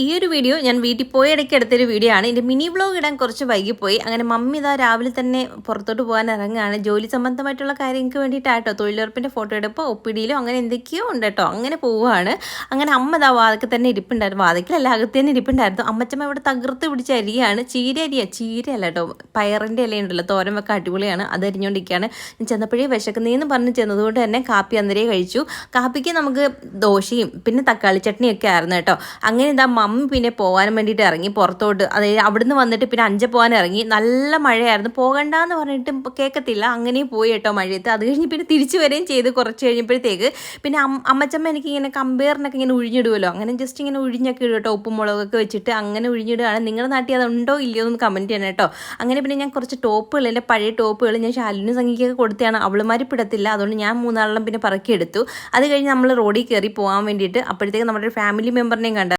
ഈ ഒരു വീഡിയോ ഞാൻ വീട്ടിൽ പോയി ഇടയ്ക്ക് എടുത്തൊരു വീഡിയോ ആണ്. എൻ്റെ മിനി വ്ലോഗ് ഇടാൻ കുറച്ച് വൈകിപ്പോയി. അങ്ങനെ മമ്മി ഇതാ രാവിലെ തന്നെ പുറത്തോട്ട് പോകാൻ ഇറങ്ങുകയാണ്. ജോലി സംബന്ധമായിട്ടുള്ള കാര്യങ്ങൾക്ക് വേണ്ടിയിട്ടാട്ടോ. തൊഴിലുറപ്പിൻ്റെ ഫോട്ടോ എടുപ്പോൾ ഒപ്പിടിയിലോ അങ്ങനെ എന്തൊക്കെയോ ഉണ്ട് കേട്ടോ. അങ്ങനെ പോവുകയാണ്. അങ്ങനെ അമ്മ ഇതാ വാതിൽക്ക് തന്നെ ഇരിപ്പുണ്ടായിരുന്നു. വാതിക്കലല്ല, അകത്ത് തന്നെ ഇരിപ്പുണ്ടായിരുന്നു. അമ്മച്ചമ്മ ഇവിടെ തകർത്ത് പിടിച്ച അരിയാണ്. ചീരയല്ല കേട്ടോ, പയറിൻ്റെ ഇലയുണ്ടല്ലോ, തോരൻ വെക്കാൻ അടിപൊളിയാണ്. അത് അരിഞ്ഞുകൊണ്ടിരിക്കുകയാണ്. ഞാൻ ചെന്നപ്പോഴേ വിശക്കുന്നതെന്ന് പറഞ്ഞ് ചെന്നതുകൊണ്ട് തന്നെ കാപ്പി അന്നേരേ കഴിച്ചു. കാപ്പിക്ക് നമുക്ക് ദോശയും പിന്നെ തക്കാളി ചട്നിയൊക്കെ ആയിരുന്നു കേട്ടോ. അങ്ങനെ ഇതാ മമ്മി പിന്നെ പോകാൻ വേണ്ടിയിട്ട് ഇറങ്ങി പുറത്തോട്ട്. അതായത് അവിടുന്ന് വന്നിട്ട് പിന്നെ 5 പോകാൻ ഇറങ്ങി. നല്ല മഴയായിരുന്നു. പോകണ്ടെന്ന് പറഞ്ഞിട്ട് കേൾക്കത്തില്ല. അങ്ങനെയും പോയി കേട്ടോ മഴയത്ത്. അത് കഴിഞ്ഞ് പിന്നെ തിരിച്ചു വരികയും ചെയ്ത് കുറച്ച് കഴിഞ്ഞപ്പോഴത്തേക്ക്. പിന്നെ അമ്മച്ചമ്മ എനിക്ക് ഇങ്ങനെ കമ്പയറിനൊക്കെ ഇങ്ങനെ ഉഴിഞ്ഞിടുമല്ലോ, അങ്ങനെ ജസ്റ്റ് ഇങ്ങനെ ഉഴിഞ്ഞൊക്കെ ഇടും കേട്ടോ, ഉപ്പും മുളകൊക്കെ വെച്ചിട്ട് അങ്ങനെ ഉഴിഞ്ഞിടുകയാണ്. നിങ്ങളുടെ നാട്ടിൽ അതുണ്ടോ ഇല്ലയോ എന്ന് കമൻറ്റ് ചെയ്യണം കേട്ടോ. അങ്ങനെ പിന്നെ ഞാൻ കുറച്ച് ടോപ്പുകൾ, എൻ്റെ പഴയ ടോപ്പുകൾ ഞാൻ ശാലിനും സംഖ്യയ്ക്കൊക്കെ കൊടുത്തതാണ്. അവളുമാർ പിടത്തില്ല, അതുകൊണ്ട് ഞാൻ 3 പിന്നെ പറക്കിയെടുത്തു. അത് കഴിഞ്ഞ് നമ്മൾ റോഡിൽ കയറി പോകാൻ വേണ്ടിയിട്ട്. അപ്പോഴത്തേക്ക് നമ്മുടെ ഒരു ഫാമിലി മെമ്പറിനെയും കണ്ട.